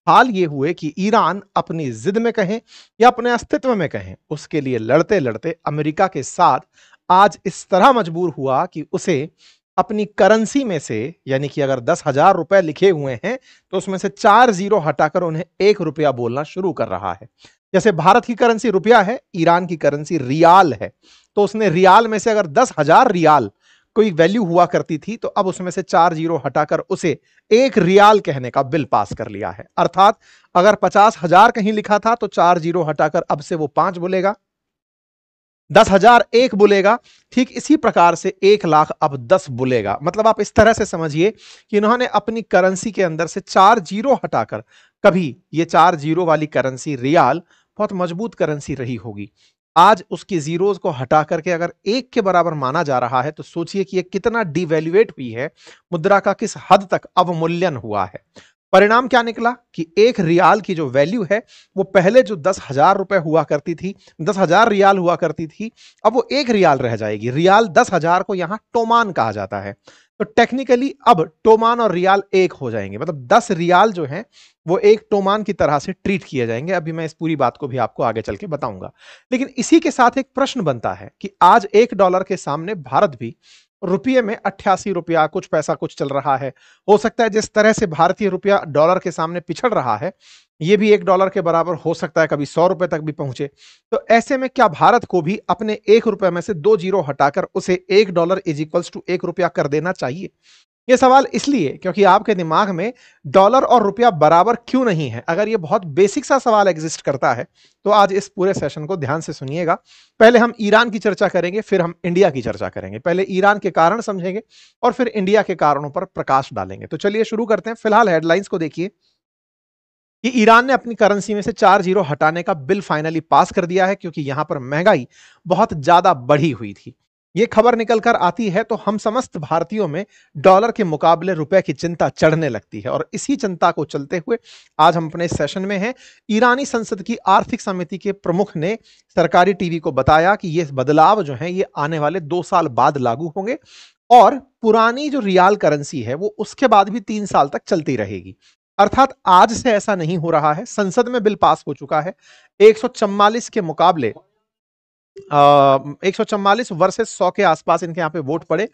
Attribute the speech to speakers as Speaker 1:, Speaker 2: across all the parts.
Speaker 1: हाल ये हुए कि ईरान अपनी जिद में कहें या अपने अस्तित्व में कहें, उसके लिए लड़ते लड़ते अमेरिका के साथ आज इस तरह मजबूर हुआ कि उसे अपनी करेंसी में से, यानी कि अगर 10,000 रुपए लिखे हुए हैं तो उसमें से 4 जीरो हटाकर उन्हें 1 रुपया बोलना शुरू कर रहा है। जैसे भारत की करेंसी रुपया है, ईरान की करेंसी रियाल है, तो उसने रियाल में से अगर 10,000 रियाल कोई वैल्यू हुआ करती थी तो अब उसमें से 4 जीरो हटाकर उसे 1 रियाल कहने का बिल पास कर लिया है। अर्थात अगर 50,000 कहीं लिखा था तो 4 जीरो हटाकर अब से वो 5 बोलेगा, 10,000 1 बोलेगा, ठीक इसी प्रकार से 1,00,000 अब 10 बोलेगा। मतलब आप इस तरह से समझिए कि इन्होंने अपनी करेंसी के अंदर से 4 जीरो हटाकर, कभी ये 4 जीरो वाली करेंसी रियाल बहुत मजबूत करेंसी रही होगी, आज उसकी जीरोज को हटा करके अगर 1 के बराबर माना जा रहा है तो सोचिए कि ये कितना डिवैल्यूएट हुई है, मुद्रा का किस हद तक अवमूल्यन हुआ है। परिणाम क्या निकला कि 1 रियाल की जो वैल्यू है वो पहले जो 10,000 रुपए हुआ करती थी, 10,000 रियाल हुआ करती थी, अब वो 1 रियाल रह जाएगी। रियाल 10,000 को यहां टोमान कहा जाता है, तो टेक्निकली अब टोमान और रियाल एक हो जाएंगे, मतलब 10 रियाल जो है वो एक टोमान की तरह से ट्रीट किए जाएंगे। अभी मैं इस पूरी बात को भी आपको आगे चल के बताऊंगा। लेकिन इसी के साथ एक प्रश्न बनता है कि आज $1 के सामने भारत भी रुपये में 88 रुपया कुछ पैसा कुछ चल रहा है। हो सकता है जिस तरह से भारतीय रुपया डॉलर के सामने पिछड़ रहा है, ये भी $1 के बराबर हो सकता है, कभी 100 रुपए तक भी पहुंचे। तो ऐसे में क्या भारत को भी अपने 1 रुपए में से 2 जीरो हटाकर उसे $1 इज इक्वल्स टू 1 रुपया कर देना चाहिए? ये सवाल इसलिए क्योंकि आपके दिमाग में डॉलर और रुपया बराबर क्यों नहीं है, अगर ये बहुत बेसिक सा सवाल एग्जिस्ट करता है तो आज इस पूरे सेशन को ध्यान से सुनिएगा। पहले हम ईरान की चर्चा करेंगे, फिर हम इंडिया की चर्चा करेंगे। पहले ईरान के कारण समझेंगे और फिर इंडिया के कारणों पर प्रकाश डालेंगे। तो चलिए शुरू करते हैं। फिलहाल हेडलाइंस को देखिए कि ईरान ने अपनी करेंसी में से 4 जीरो हटाने का बिल फाइनली पास कर दिया है, क्योंकि यहां पर महंगाई बहुत ज्यादा बढ़ी हुई थी। यह खबर निकलकर आती है तो हम समस्त भारतीयों में डॉलर के मुकाबले रुपए की चिंता चढ़ने लगती है, और इसी चिंता को चलते हुए आज हम अपने सेशन में हैं। ईरानी संसद की आर्थिक समिति के प्रमुख ने सरकारी टीवी को बताया कि ये बदलाव जो है ये आने वाले 2 साल बाद लागू होंगे, और पुरानी जो रियाल करेंसी है वो उसके बाद भी 3 साल तक चलती रहेगी। अर्थात आज से ऐसा नहीं हो रहा है। संसद में बिल पास हो चुका है 144 के मुकाबले 144 वर्सेस 100 के आसपास इनके यहाँ पे वोट पड़े,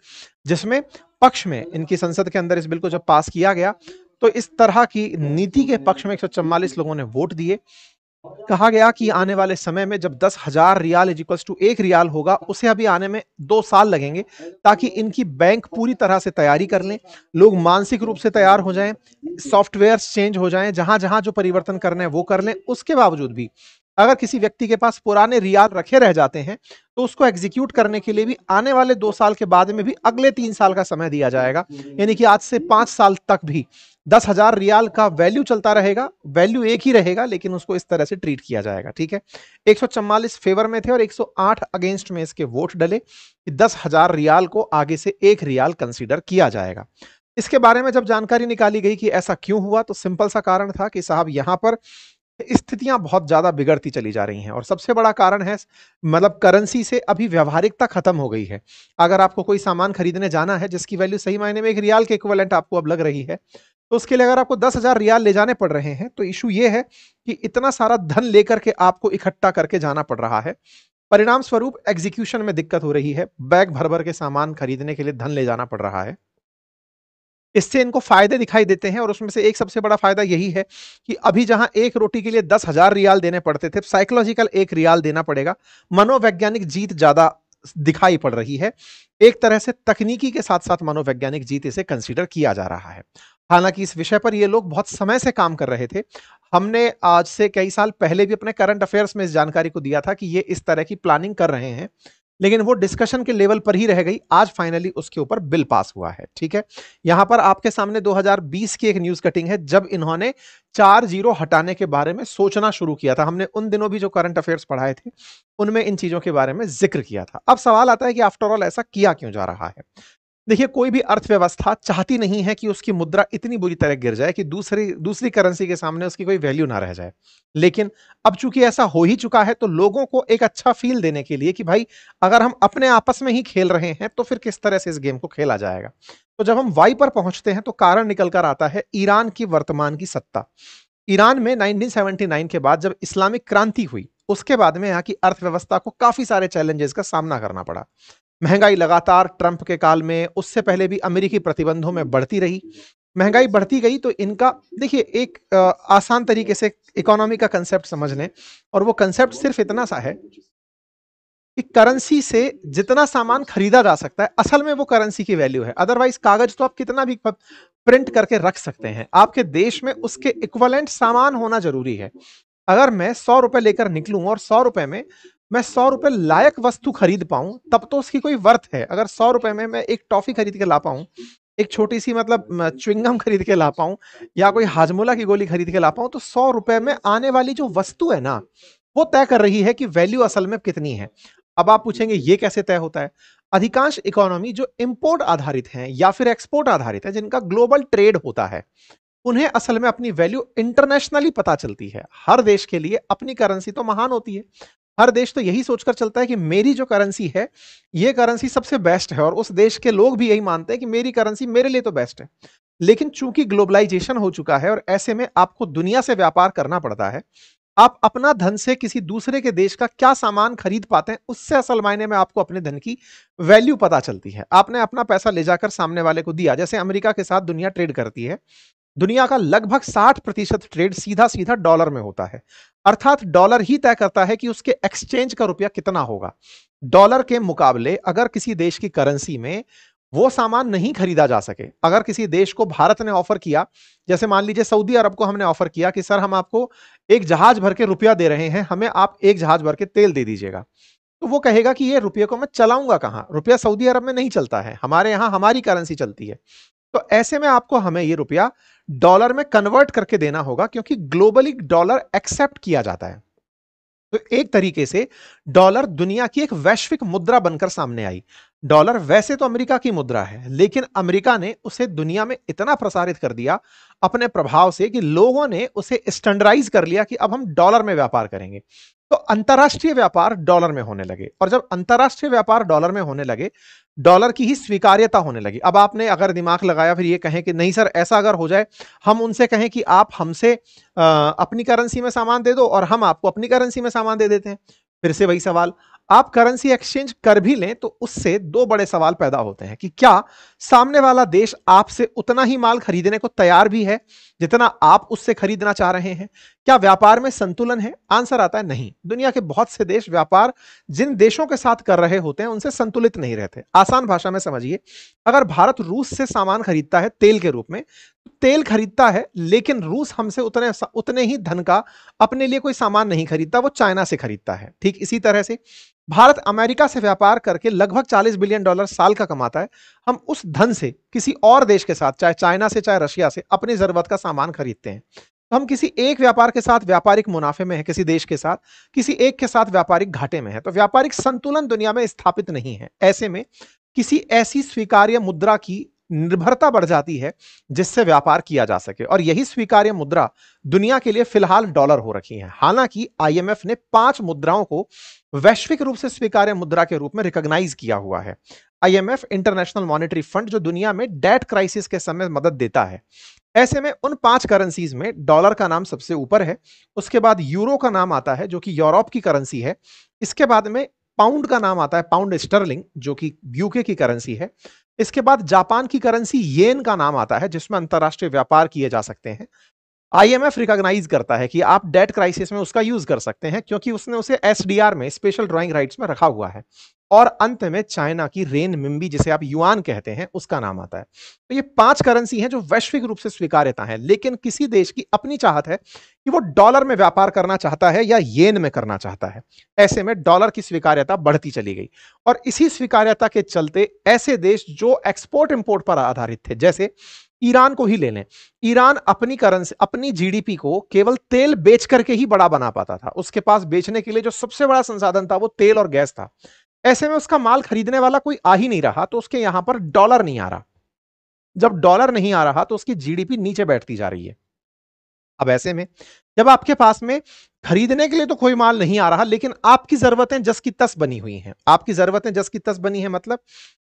Speaker 1: जिसमें पक्ष में इनकी संसद के अंदर इस बिल को जब पास किया गया तो इस तरह की नीति के पक्ष में 144 लोगों ने वोट दिए। कहा गया कि आने वाले समय में जब 10,000 riyal is equals to 1 riyal होगा, उसे अभी आने में 2 साल लगेंगे, ताकि इनकी बैंक पूरी तरह से तैयारी कर लें, लोग मानसिक रूप से तैयार हो जाएं, सॉफ्टवेयर चेंज हो जाएं, जहां जहां जो परिवर्तन करने हैं वो कर लें। उसके बावजूद भी अगर किसी व्यक्ति के पास पुराने रियाल रखे रह जाते हैं तो उसको एग्जीक्यूट करने के लिए भी आने वाले 2 साल के बाद में भी अगले 3 साल का समय दिया जाएगा। यानी कि आज से 5 साल तक भी 10,000 रियाल का वैल्यू चलता रहेगा, वैल्यू एक ही रहेगा, लेकिन उसको इस तरह से ट्रीट किया जाएगा। ठीक है, 144 फेवर में थे और 108 अगेंस्ट में इसके वोट डले कि 10,000 रियाल को आगे से 1 रियाल कंसीडर किया जाएगा। इसके बारे में जब जानकारी निकाली गई कि ऐसा क्यों हुआ, तो सिंपल सा कारण था कि साहब यहां पर स्थितियां बहुत ज्यादा बिगड़ती चली जा रही हैं, और सबसे बड़ा कारण है मतलब करेंसी से अभी व्यवहारिकता खत्म हो गई है। अगर आपको कोई सामान खरीदने जाना है जिसकी वैल्यू सही मायने में 1 रियाल के इक्विवेलेंट आपको अब लग रही है, तो उसके लिए अगर आपको 10,000 रियाल ले जाने पड़ रहे हैं तो इशू ये है कि इतना सारा धन लेकर के आपको इकट्ठा करके जाना पड़ रहा है। परिणाम स्वरूप एग्जीक्यूशन में दिक्कत हो रही है, बैग भर भर के सामान खरीदने के लिए धन ले जाना पड़ रहा है। इससे इनको फायदे दिखाई देते हैं, और उसमें से एक सबसे बड़ा फायदा यही है कि अभी जहां एक रोटी के लिए 10,000 रियाल देने पड़ते थे, साइकोलॉजिकल 1 रियाल देना पड़ेगा। मनोवैज्ञानिक जीत ज्यादा दिखाई पड़ रही है। एक तरह से तकनीकी के साथ साथ मनोवैज्ञानिक जीत इसे कंसीडर किया जा रहा है। हालांकि इस विषय पर ये लोग बहुत समय से काम कर रहे थे। हमने आज से कई साल पहले भी अपने करंट अफेयर्स में इस जानकारी को दिया था कि ये इस तरह की प्लानिंग कर रहे हैं, लेकिन वो डिस्कशन के लेवल पर ही रह गई। आज फाइनली उसके ऊपर बिल पास हुआ है। ठीक है, यहां पर आपके सामने 2020 की एक न्यूज कटिंग है, जब इन्होंने 4 जीरो हटाने के बारे में सोचना शुरू किया था। हमने उन दिनों भी जो करंट अफेयर्स पढ़ाए थे उनमें इन चीजों के बारे में जिक्र किया था। अब सवाल आता है कि आफ्टर ऑल ऐसा किया क्यों जा रहा है। देखिए, कोई भी अर्थव्यवस्था चाहती नहीं है कि उसकी मुद्रा इतनी बुरी तरह गिर जाए कि दूसरी दूसरी करेंसी के सामने उसकी कोई वैल्यू ना रह जाए। लेकिन अब चूंकि ऐसा हो ही चुका है, तो लोगों को एक अच्छा फील देने के लिए कि भाई अगर हम अपने आपस में ही खेल रहे हैं तो फिर किस तरह से इस गेम को खेला जाएगा। तो जब हम वाई पर पहुंचते हैं तो कारण निकल कर आता है ईरान की वर्तमान की सत्ता। ईरान में 1979 के बाद जब इस्लामिक क्रांति हुई, उसके बाद में यहाँ की अर्थव्यवस्था को काफी सारे चैलेंजेस का सामना करना पड़ा। महंगाई लगातार ट्रंप के काल में, उससे पहले भी अमेरिकी प्रतिबंधों में बढ़ती रही। महंगाई बढ़ती गई तो इनका, देखिए, एक आसान तरीके से इकोनॉमी का कंसेप्ट समझ लें, और वो कंसेप्ट सिर्फ इतना सा है कि करेंसी से जितना सामान खरीदा जा सकता है, असल में वो करेंसी की वैल्यू है। अदरवाइज कागज तो आप कितना भी प्रिंट करके रख सकते हैं, आपके देश में उसके इक्विवेलेंट सामान होना जरूरी है। अगर मैं 100 रुपए लेकर निकलूं और 100 रुपए में मैं 100 रुपए लायक वस्तु खरीद पाऊं, तब तो उसकी कोई वर्थ है। अगर 100 रुपए में मैं एक टॉफी खरीद के ला पाऊं, एक छोटी सी मतलब च्युइंगम खरीद के ला पाऊं, या कोई हाजमोला की गोली खरीद के ला पाऊं, तो 100 रुपए में आने वाली जो वस्तु है ना, वो तय कर रही है कि वैल्यू असल में कितनी है। अब आप पूछेंगे ये कैसे तय होता है? अधिकांश इकोनॉमी जो इंपोर्ट आधारित हैं या फिर एक्सपोर्ट आधारित है, जिनका ग्लोबल ट्रेड होता है, उन्हें असल में अपनी वैल्यू इंटरनेशनली पता चलती है। हर देश के लिए अपनी करेंसी तो महान होती है। हर देश तो यही सोचकर चलता है कि मेरी जो करेंसी है, ये करेंसी सबसे बेस्ट है, और उस देश के लोग भी यही मानते हैं कि मेरी करेंसी मेरे लिए तो बेस्ट है। लेकिन चूंकि ग्लोबलाइजेशन हो चुका है और ऐसे में आपको दुनिया से व्यापार करना पड़ता है, आप अपना धन से किसी दूसरे के देश का क्या सामान खरीद पाते हैं, उससे असल मायने में आपको अपने धन की वैल्यू पता चलती है। आपने अपना पैसा ले जाकर सामने वाले को दिया, जैसे अमेरिका के साथ दुनिया ट्रेड करती है। दुनिया का लगभग 60% ट्रेड सीधा सीधा डॉलर में होता है, अर्थात डॉलर ही तय करता है कि उसके एक्सचेंज का रुपया कितना होगा। डॉलर के मुकाबले अगर किसी देश की करेंसी में वो सामान नहीं खरीदा जा सके, अगर किसी देश को भारत ने ऑफर किया, जैसे मान लीजिए सऊदी अरब को हमने ऑफर किया कि सर हम आपको एक जहाज भर के रुपया दे रहे हैं, हमें आप एक जहाज भर के तेल दे दीजिएगा, तो वो कहेगा कि ये रुपये को मैं चलाऊंगा कहां, रुपया सऊदी अरब में नहीं चलता है, हमारे यहां हमारी करेंसी चलती है। तो ऐसे में आपको हमें ये रुपया डॉलर में कन्वर्ट करके देना होगा, क्योंकि ग्लोबली डॉलर एक्सेप्ट किया जाता है। तो एक तरीके से डॉलर दुनिया की एक वैश्विक मुद्रा बनकर सामने आई। डॉलर वैसे तो अमेरिका की मुद्रा है, लेकिन अमेरिका ने उसे दुनिया में इतना प्रसारित कर दिया अपने प्रभाव से कि लोगों ने उसे स्टैंडर्डाइज कर लिया कि अब हम डॉलर में व्यापार करेंगे। तो अंतरराष्ट्रीय व्यापार डॉलर में होने लगे, और जब अंतरराष्ट्रीय व्यापार डॉलर में होने लगे, डॉलर की ही स्वीकार्यता होने लगी। अब आपने अगर दिमाग लगाया, फिर ये कहें कि नहीं सर ऐसा अगर हो जाए, हम उनसे कहें कि आप हमसे अपनी करेंसी में सामान दे दो और हम आपको अपनी करेंसी में सामान दे देते हैं, फिर से वही सवाल। आप करेंसी एक्सचेंज कर भी लें तो उससे दो बड़े सवाल पैदा होते हैं कि क्या सामने वाला देश आपसे उतना ही माल खरीदने को तैयार भी है जितना आप उससे खरीदना चाह रहे हैं? क्या व्यापार में संतुलन है? आंसर आता है नहीं। दुनिया के बहुत से देश व्यापार जिन देशों के साथ कर रहे होते हैं उनसे संतुलित नहीं रहते। आसान भाषा में समझिए, अगर भारत रूस से सामान खरीदता है तेल के रूप में, तेल खरीदता है, लेकिन रूस हमसे उतने ही धन का अपने लिए कोई सामान नहीं खरीदता, वो चाइना से खरीदता है। ठीक इसी तरह से भारत अमेरिका से व्यापार करके लगभग $40 बिलियन साल का कमाता है। हम उस धन से किसी और देश के साथ, चाहे चाइना से चाहे रशिया से, अपनी जरूरत का सामान खरीदते हैं। तो हम किसी एक व्यापार के साथ व्यापारिक मुनाफे में है, किसी देश के साथ, किसी एक के साथ व्यापारिक घाटे में है। तो व्यापारिक संतुलन दुनिया में स्थापित नहीं है। ऐसे में किसी ऐसी स्वीकार्य मुद्रा की निर्भरता बढ़ जाती है जिससे व्यापार किया जा सके, और यही स्वीकार्य मुद्रा दुनिया के लिए फिलहाल डॉलर हो रखी है। हालांकि आईएमएफ ने 5 मुद्राओं को वैश्विक रूप से स्वीकार्य मुद्रा के रूप में रिकॉग्नाइज किया हुआ है। आईएमएफ, इंटरनेशनल मॉनेटरी फंड, जो दुनिया में डेट क्राइसिस के समय मदद देता है। ऐसे में उन 5 करेंसीज में डॉलर का नाम सबसे ऊपर है, उसके बाद यूरो का नाम आता है जो कि यूरोप की करेंसी है, इसके बाद में पाउंड का नाम आता है, पाउंड स्टर्लिंग, जो कि यूके की करेंसी है, इसके बाद जापान की करेंसी येन का नाम आता है जिसमें अंतरराष्ट्रीय व्यापार किए जा सकते हैं। आईएमएफ रिकॉग्नाइज करता है कि आप डेट क्राइसिस में उसका यूज कर सकते हैं, क्योंकि उसने उसे एसडीआर में, स्पेशल ड्राइंग राइट्स में रखा हुआ है। और अंत में चाइना की रेन मिंबी, जिसे आप युआन कहते हैं, उसका नाम आता है। तो ये 5 करेंसी हैं जो वैश्विक रूप से स्वीकार्यता है, लेकिन किसी देश की अपनी चाहत है कि वो डॉलर में व्यापार करना चाहता है या येन में करना चाहता है। ऐसे में डॉलर की स्वीकार्यता बढ़ती चली गई, और इसी स्वीकार्यता के चलते ऐसे देश जो एक्सपोर्ट इंपोर्ट पर आधारित थे, जैसे ईरान को ही ले लें। ईरान अपनी करेंसी, अपनी जीडीपी को केवल तेल बेच करके ही बड़ा बना पाता था। उसके पास बेचने के लिए जो सबसे बड़ा संसाधन था वो तेल और गैस था। ऐसे में उसका माल खरीदने वाला कोई आ ही नहीं रहा, तो उसके यहां पर डॉलर नहीं आ रहा। जब डॉलर नहीं आ रहा तो उसकी जीडीपी नीचे बैठती जा रही है। अब ऐसे में जब आपके पास में खरीदने के लिए तो कोई माल नहीं आ रहा, लेकिन आपकी जरूरतें जस की तस बनी हुई हैं। आपकी जरूरतें जस की तस बनी है मतलब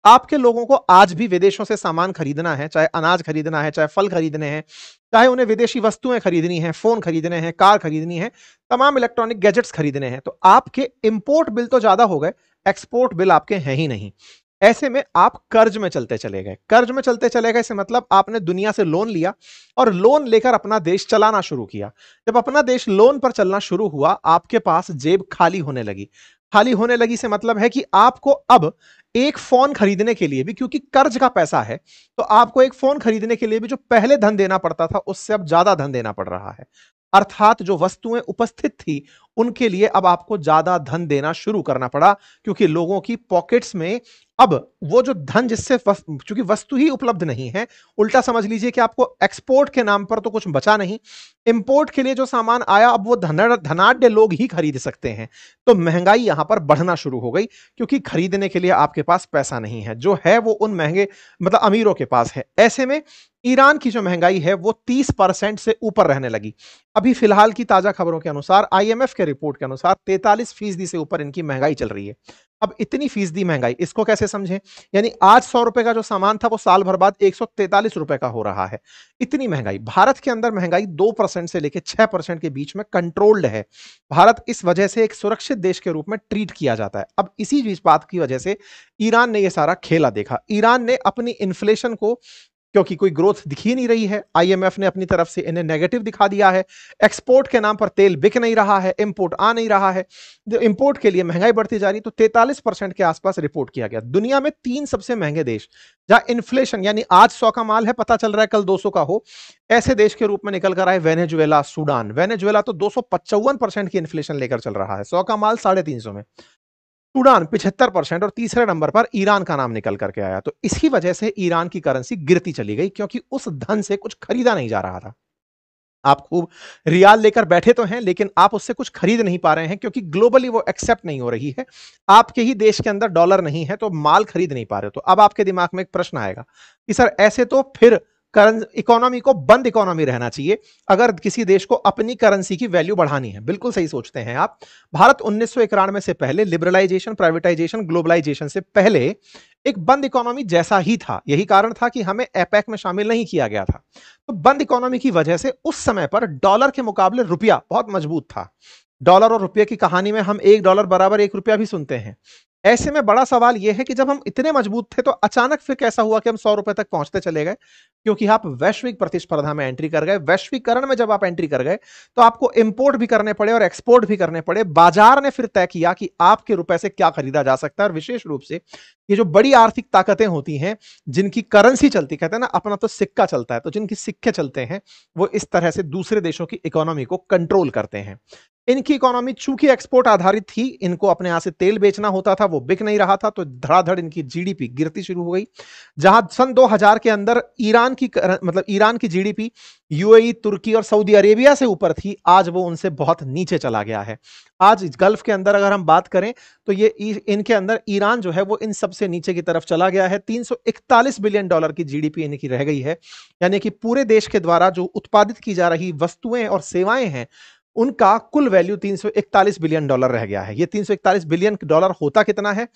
Speaker 1: आपके लोगों को आज भी विदेशों से सामान खरीदना है, चाहे अनाज खरीदना है, चाहे फल खरीदने हैं, चाहे उन्हें विदेशी वस्तुएं खरीदनी है, फोन खरीदने हैं, कार खरीदनी है, तमाम इलेक्ट्रॉनिक गैजेट्स खरीदने हैं, तो आपके इंपोर्ट बिल तो ज्यादा हो गए, एक्सपोर्ट बिल आपके हैं ही नहीं। ऐसे में आप कर्ज में चलते चले गए। कर्ज में चलते चले गए से मतलब आपने दुनिया से लोन लिया और लोन लेकर अपना देश चलाना शुरू किया। जब अपना देश लोन पर चलना शुरू हुआ, आपके पास जेब खाली होने लगी। खाली होने लगी से मतलब है कि आपको अब एक फोन खरीदने के लिए भी, क्योंकि कर्ज का पैसा है, तो आपको एक फोन खरीदने के लिए भी जो पहले धन देना पड़ता था उससे अब ज्यादा धन देना पड़ रहा है। अर्थात जो वस्तुएं उपस्थित थी उनके लिए अब आपको ज्यादा धन देना शुरू करना पड़ा, क्योंकि लोगों की पॉकेट्स में अब वो जो धन जिससे चूंकि वस्तु ही उपलब्ध नहीं है, उल्टा समझ लीजिए कि आपको एक्सपोर्ट के नाम पर तो कुछ बचा नहीं, इंपोर्ट के लिए जो सामान आया अब वो धनाढ्य लोग ही खरीद सकते हैं। तो महंगाई यहां पर बढ़ना शुरू हो गई, क्योंकि खरीदने के लिए आपके पास पैसा नहीं है, जो है वो उन महंगे मतलब अमीरों के पास है। ऐसे में ईरान की जो महंगाई है वो 30% से ऊपर रहने लगी। अभी फिलहाल की ताजा खबरों के अनुसार, आईएमएफ के रिपोर्ट के अनुसार 43% से ऊपर इनकी महंगाई चल रही है। अब इतनी फीसदी महंगाई, इसको कैसे समझें? यानी आज 100 रुपए का जो सामान था वो साल भर बाद 143 रुपए का हो रहा है। इतनी महंगाई। भारत के अंदर महंगाई 2% से लेकर 6% के बीच में कंट्रोल्ड है। भारत इस वजह से एक सुरक्षित देश के रूप में ट्रीट किया जाता है। अब इसी बीच बात की वजह से ईरान ने यह सारा खेला देखा। ईरान ने अपनी इन्फ्लेशन को, क्योंकि कोई ग्रोथ दिख ही नहीं रही है, आईएमएफ ने अपनी तरफ से इन्हें नेगेटिव दिखा दिया है, एक्सपोर्ट के नाम पर तेल बिक नहीं रहा है, इंपोर्ट आ नहीं रहा है, इंपोर्ट के लिए महंगाई बढ़ती जा रही, तो 43% के आसपास रिपोर्ट किया गया। दुनिया में 3 सबसे महंगे देश जहां इन्फ्लेशन यानी आज 100 का माल है, पता चल रहा है कल 200 का हो, ऐसे देश के रूप में निकल कर आए वेनेजुएला, सूडान। वेनेजुएला तो 255% की इन्फ्लेशन लेकर चल रहा है, 100 का माल 350 में। सूडान 75% और तीसरे नंबर पर ईरान का नाम निकल करके आया। तो इसी वजह से ईरान की करेंसी गिरती चली गई, क्योंकि उस धन से कुछ खरीदा नहीं जा रहा था। आप खूब रियाल लेकर बैठे तो हैं, लेकिन आप उससे कुछ खरीद नहीं पा रहे हैं, क्योंकि ग्लोबली वो एक्सेप्ट नहीं हो रही है। आपके ही देश के अंदर डॉलर नहीं है, तो माल खरीद नहीं पा रहे हो। तो अब आपके दिमाग में एक प्रश्न आएगा कि सर ऐसे तो फिर इकोनॉमी को बंद इकोनॉमी रहना चाहिए अगर किसी देश को अपनी करेंसी की वैल्यू बढ़ानी है। बिल्कुल सही सोचते हैं आप। भारत 1991 से पहले, लिबरलाइजेशन, प्राइवेटाइजेशन, ग्लोबलाइजेशन से पहले एक बंद इकोनॉमी जैसा ही था। यही कारण था कि हमें एपेक में शामिल नहीं किया गया था। तो बंद इकोनॉमी की वजह से उस समय पर डॉलर के मुकाबले रुपया बहुत मजबूत था। डॉलर और रुपये की कहानी में हम $1 बराबर $1 भी सुनते हैं। ऐसे में बड़ा सवाल यह है कि जब हम इतने मजबूत थे, तो अचानक फिर कैसा हुआ कि हम 100 रुपए तक पहुंचते चले गए? क्योंकि आप वैश्विक प्रतिस्पर्धा में एंट्री कर गए। वैश्वीकरण में जब आप एंट्री कर गए, तो आपको इंपोर्ट भी करने पड़े और एक्सपोर्ट भी करने पड़े। बाजार ने फिर तय किया कि आपके रुपए से क्या खरीदा जा सकता है। और विशेष रूप से ये जो बड़ी आर्थिक ताकतें होती हैं, जिनकी करेंसी चलती, कहते हैं ना अपना तो सिक्का चलता है, तो जिनकी सिक्के चलते हैं, वो इस तरह से दूसरे देशों की इकोनॉमी को कंट्रोल करते हैं। इनकी इकोनॉमी चूंकि एक्सपोर्ट आधारित थी, इनको अपने यहां से तेल बेचना होता था, वो बिक नहीं रहा था, तो धड़ाधड़ इनकी जीडीपी गिरती शुरू हो गई। जहां सन 2000 के अंदर ईरान की जीडीपी यूएई, तुर्की और सऊदी अरेबिया से ऊपर थी, आज वो उनसे बहुत नीचे चला गया है। आज गल्फ के अंदर अगर हम बात करें, तो ये इनके अंदर ईरान जो है वो इन सबसे नीचे की तरफ चला गया है। $341 बिलियन की जीडीपी इनकी रह गई है। यानी कि पूरे देश के द्वारा जो उत्पादित की जा रही वस्तुएं और सेवाएं हैं, उनका कुल वैल्यू $341 बिलियन रह गया है। ये $341 बिलियन होता कितना है?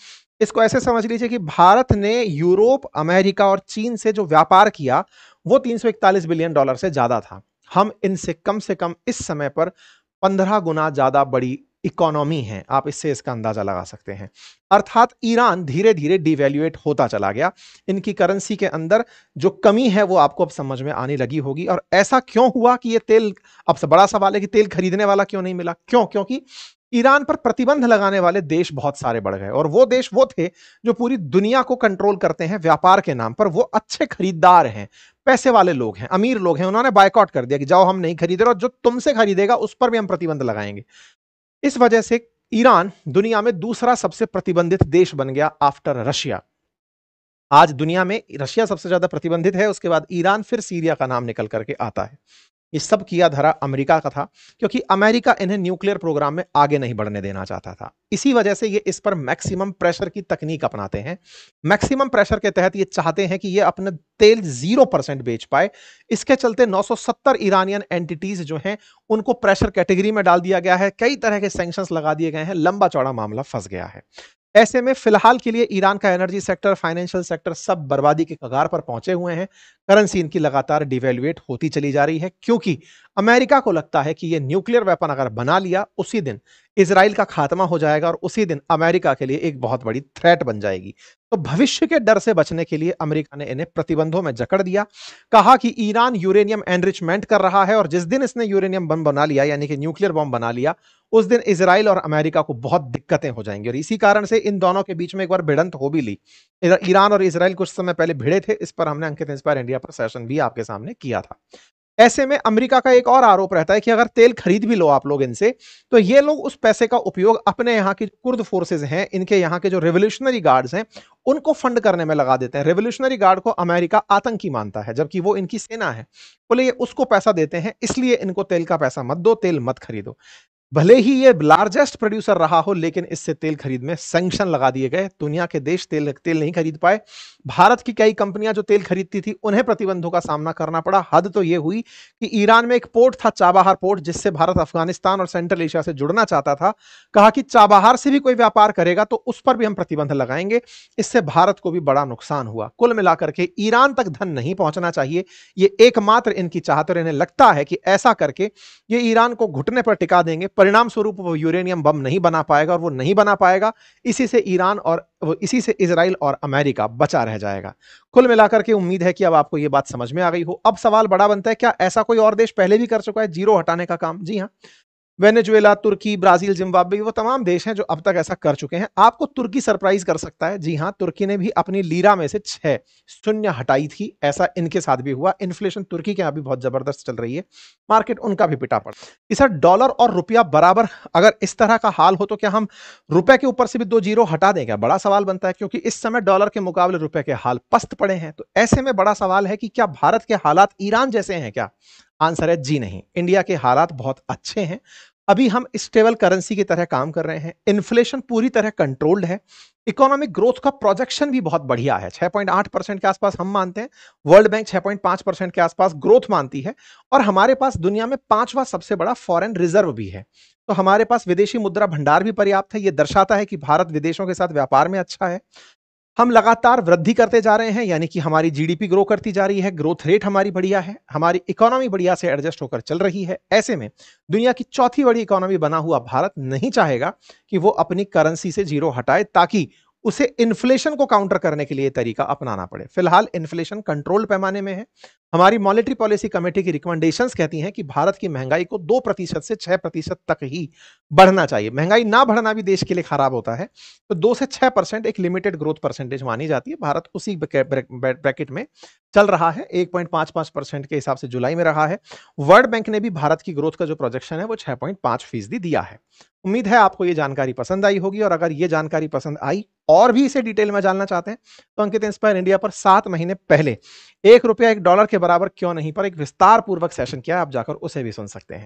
Speaker 1: इसको ऐसे समझ लीजिए कि भारत ने यूरोप, अमेरिका और चीन से जो व्यापार किया, वो $341 बिलियन से ज्यादा था। हम इनसे कम से कम इस समय पर 15 गुना ज्यादा बड़ी इकोनॉमी है। आप इससे इसका अंदाजा लगा सकते हैं। अर्थात ईरान धीरे धीरे डिवैल्यूएट होता चला गया। इनकी करेंसी के अंदर जो कमी है वो आपको अब समझ में आने लगी होगी। और ऐसा क्यों हुआ कि ये तेल, अब से बड़ा सवाल है कि तेल खरीदने वाला क्यों नहीं मिला? क्यों? क्योंकि ईरान पर प्रतिबंध लगाने वाले देश बहुत सारे बढ़ गए, और वो देश वो थे जो पूरी दुनिया को कंट्रोल करते हैं व्यापार के नाम पर। वो अच्छे खरीदार हैं, पैसे वाले लोग हैं, अमीर लोग हैं। उन्होंने बायकॉट कर दिया कि जाओ, हम नहीं खरीद रहे, और जो तुमसे खरीदेगा उस पर भी हम प्रतिबंध लगाएंगे। इस वजह से ईरान दुनिया में दूसरा सबसे प्रतिबंधित देश बन गया आफ्टर रशिया। आज दुनिया में रशिया सबसे ज्यादा प्रतिबंधित है, उसके बाद ईरान, फिर सीरिया का नाम निकल करके आता है। ये सब किया धरा अमेरिका का था, क्योंकि अमेरिका इन्हें न्यूक्लियर प्रोग्राम में आगे नहीं बढ़ने देना चाहता था। इसी वजह से ये इस पर मैक्सिमम प्रेशर की तकनीक अपनाते हैं। मैक्सिमम प्रेशर के तहत ये चाहते हैं कि ये अपने तेल 0% बेच पाए। इसके चलते 970 ईरानियन एंटिटीज जो हैं उनको प्रेशर कैटेगरी में डाल दिया गया है। कई तरह के सैंक्शंस लगा दिए गए हैं। लंबा चौड़ा मामला फंस गया है। ऐसे में फिलहाल के लिए ईरान का एनर्जी सेक्टर, फाइनेंशियल सेक्टर सब बर्बादी के कगार पर पहुंचे हुए हैं। करेंसी इनकी लगातार डिवैल्यूएट होती चली जा रही है, क्योंकि अमेरिका को लगता है कि ये न्यूक्लियर वेपन अगर बना लिया, उसी दिन इजराइल का खात्मा हो जाएगा और उसी दिन अमेरिका के लिए एक बहुत बड़ी थ्रेट बन जाएगी। तो भविष्य के डर से बचने के लिए अमेरिका ने इन्हें प्रतिबंधों में जकड़ दिया। कहा कि ईरान यूरेनियम एनरिचमेंट कर रहा है और जिस दिन इसने यूरेनियम बम बना लिया, यानी कि न्यूक्लियर बम बना लिया, उस दिन इजराइल और अमेरिका को बहुत दिक्कतें हो जाएंगी। और इसी कारण से इन दोनों के बीच में एक बार भिड़ंत हो भी ली। ईरान और इजराइल कुछ समय पहले भिड़े थे। इस पर हमने अंकित इंस्पायर इंडिया पर सेशन भी आपके सामने किया था। ऐसे में अमेरिका का एक और आरोप रहता है कि अगर तेल खरीद भी लो आप लोग इनसे, तो ये लोग उस पैसे का उपयोग अपने यहाँ की कुर्द फोर्सेज हैं, इनके यहाँ के जो रेवोल्यूशनरी गार्ड्स हैं, उनको फंड करने में लगा देते हैं। रेवोल्यूशनरी गार्ड को अमेरिका आतंकी मानता है, जबकि वो इनकी सेना है। बोले ये उसको पैसा देते हैं, इसलिए इनको तेल का पैसा मत दो, तेल मत खरीदो। भले ही ये लार्जेस्ट प्रोड्यूसर रहा हो, लेकिन इससे तेल खरीद में सैंक्शन लगा दिए गए। दुनिया के देश तेल नहीं खरीद पाए। भारत की कई कंपनियां जो तेल खरीदती थी उन्हें प्रतिबंधों का सामना करना पड़ा। हद तो यह हुई कि ईरान में एक पोर्ट था, चाबहार पोर्ट, जिससे भारत अफगानिस्तान और सेंट्रल एशिया से जुड़ना चाहता था। कहा कि चाबहार से भी कोई व्यापार करेगा तो उस पर भी हम प्रतिबंध लगाएंगे। इससे भारत को भी बड़ा नुकसान हुआ। कुल मिलाकर के ईरान तक धन नहीं पहुंचना चाहिए, ये एकमात्र इनकी चाहत, और इन्हें लगता है कि ऐसा करके ये ईरान को घुटने पर टिका देंगे। परिणाम स्वरूप वो यूरेनियम बम नहीं बना पाएगा, और वो नहीं बना पाएगा, इसी से ईरान और इसी से इजराइल और अमेरिका बचा रह जाएगा। कुल मिलाकर के उम्मीद है कि अब आपको ये बात समझ में आ गई हो। अब सवाल बड़ा बनता है, क्या ऐसा कोई और देश पहले भी कर चुका है जीरो हटाने का काम? जी हां, वेनेजुएला, तुर्की, ब्राजील, जिम्बाब्वे, वो तमाम देश हैं जो अब तक ऐसा कर चुके हैं। आपको तुर्की सरप्राइज कर सकता है। जी हां, तुर्की ने भी अपनी लीरा में से 6 शून्य हटाई थी। ऐसा इनके साथ भी हुआ। इन्फ्लेशन तुर्की के यहां भी बहुत जबरदस्त चल रही है, मार्केट उनका भी पिटा पड़ा। इस डॉलर और रुपया बराबर अगर इस तरह का हाल हो तो क्या हम रुपए के ऊपर से भी 2 जीरो हटा दें? क्या बड़ा सवाल बनता है, क्योंकि इस समय डॉलर के मुकाबले रुपए के हाल पस्त पड़े हैं। तो ऐसे में बड़ा सवाल है कि क्या भारत के हालात ईरान जैसे हैं क्या? आंसर है जी नहीं। इंडिया के हालात बहुत अच्छे हैं। अभी हम स्टेबल करेंसी की तरह काम कर रहे हैं। इन्फ्लेशन पूरी तरह कंट्रोल्ड है। इकोनॉमिक ग्रोथ का प्रोजेक्शन भी बहुत बढ़िया है। 6.8% के आसपास हम मानते हैं। वर्ल्ड बैंक 6.5% के आसपास ग्रोथ मानती है। और हमारे पास दुनिया में 5वां सबसे बड़ा फॉरेन रिजर्व भी है। तो हमारे पास विदेशी मुद्रा भंडार भी पर्याप्त है। यह दर्शाता है कि भारत विदेशों के साथ व्यापार में अच्छा है। हम लगातार वृद्धि करते जा रहे हैं, यानी कि हमारी जीडीपी ग्रो करती जा रही है। ग्रोथ रेट हमारी बढ़िया है। हमारी इकोनॉमी बढ़िया से एडजस्ट होकर चल रही है। ऐसे में दुनिया की चौथी बड़ी इकोनॉमी बना हुआ भारत नहीं चाहेगा कि वो अपनी करेंसी से जीरो हटाए, ताकि उसे इन्फ्लेशन को काउंटर करने के लिए तरीका अपनाना पड़े। फिलहाल इन्फ्लेशन कंट्रोल पैमाने में है। हमारी मॉनेटरी पॉलिसी कमेटी की रिकमेंडेशंस कहती हैं कि भारत की महंगाई को 2% से 6% तक ही बढ़ना चाहिए। महंगाई ना बढ़ना भी देश के लिए खराब होता है। तो 2 से 6% एक लिमिटेड ग्रोथ परसेंटेज मानी जाती है। भारत उसी ब्रैकेट में चल रहा है। 1.55% के हिसाब से जुलाई में रहा है। वर्ल्ड बैंक ने भी भारत की ग्रोथ का जो प्रोजेक्शन है वो 6.5% दिया है। उम्मीद है आपको ये जानकारी पसंद आई होगी, और अगर ये जानकारी पसंद आई और भी इसे डिटेल में जानना चाहते हैं तो अंकित इंस्पायर इंडिया पर 7 महीने पहले 1 रुपया 1 डॉलर के बराबर क्यों नहीं पर एक विस्तार पूर्वक सेशन किया है, आप जाकर उसे भी सुन सकते हैं।